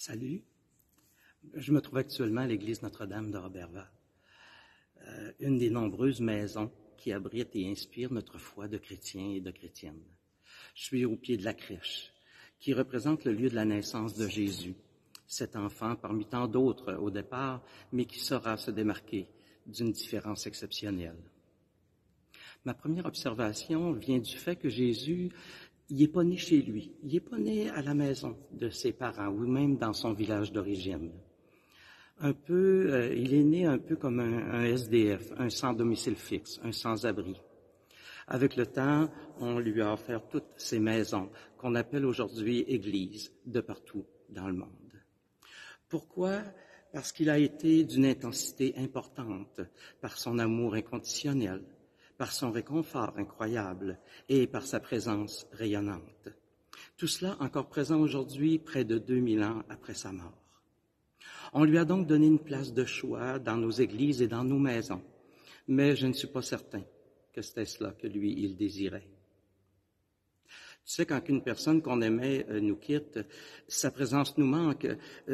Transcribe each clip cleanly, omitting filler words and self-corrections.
Salut. Je me trouve actuellement à l'église Notre-Dame de Roberval, une des nombreuses maisons qui abritent et inspirent notre foi de chrétiens et de chrétiennes. Je suis au pied de la crèche, qui représente le lieu de la naissance de Jésus, cet enfant parmi tant d'autres au départ, mais qui saura se démarquer d'une différence exceptionnelle. Ma première observation vient du fait que Jésus, il n'est pas né chez lui, il n'est pas né à la maison de ses parents ou même dans son village d'origine. Il est né un peu comme un SDF, un sans domicile fixe, un sans-abri. Avec le temps, on lui a offert toutes ces maisons qu'on appelle aujourd'hui églises de partout dans le monde. Pourquoi? Parce qu'il a été d'une intensité importante, par son amour inconditionnel, par son réconfort incroyable et par sa présence rayonnante. Tout cela encore présent aujourd'hui, près de 2000 ans après sa mort. On lui a donc donné une place de choix dans nos églises et dans nos maisons, mais je ne suis pas certain que c'était cela que lui, il désirait. Tu sais, quand une personne qu'on aimait nous quitte, sa présence nous manque,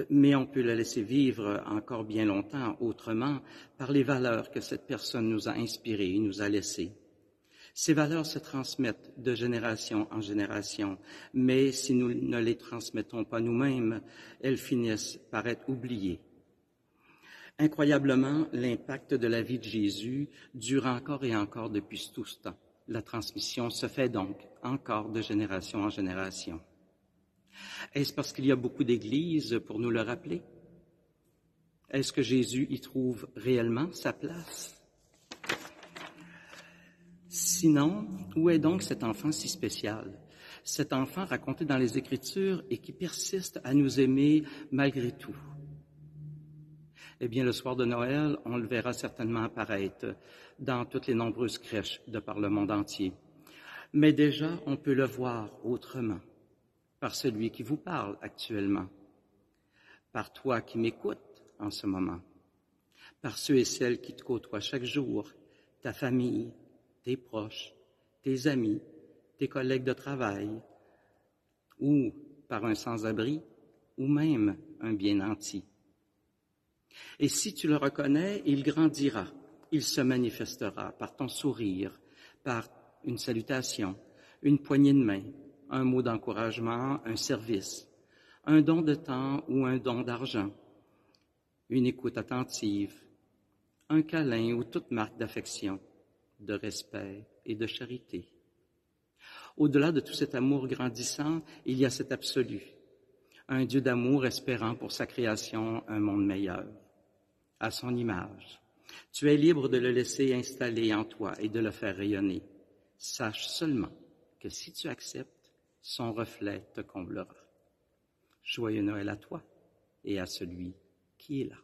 mais on peut la laisser vivre encore bien longtemps autrement par les valeurs que cette personne nous a inspirées, nous a laissées. Ces valeurs se transmettent de génération en génération, mais si nous ne les transmettons pas nous-mêmes, elles finissent par être oubliées. Incroyablement, l'impact de la vie de Jésus dure encore et encore depuis tout ce temps. La transmission se fait donc encore de génération en génération. Est-ce parce qu'il y a beaucoup d'églises pour nous le rappeler? Est-ce que Jésus y trouve réellement sa place? Sinon, où est donc cet enfant si spécial? Cet enfant raconté dans les Écritures et qui persiste à nous aimer malgré tout. Eh bien, le soir de Noël, on le verra certainement apparaître dans toutes les nombreuses crèches de par le monde entier. Mais déjà, on peut le voir autrement, par celui qui vous parle actuellement, par toi qui m'écoutes en ce moment, par ceux et celles qui te côtoient chaque jour, ta famille, tes proches, tes amis, tes collègues de travail, ou par un sans-abri, ou même un bien nanti. Et si tu le reconnais, il grandira, il se manifestera par ton sourire, par une salutation, une poignée de main, un mot d'encouragement, un service, un don de temps ou un don d'argent, une écoute attentive, un câlin ou toute marque d'affection, de respect et de charité. Au-delà de tout cet amour grandissant, il y a cet absolu, un Dieu d'amour espérant pour sa création un monde meilleur, à son image. Tu es libre de le laisser installer en toi et de le faire rayonner. Sache seulement que si tu acceptes, son reflet te comblera. Joyeux Noël à toi et à celui qui est là.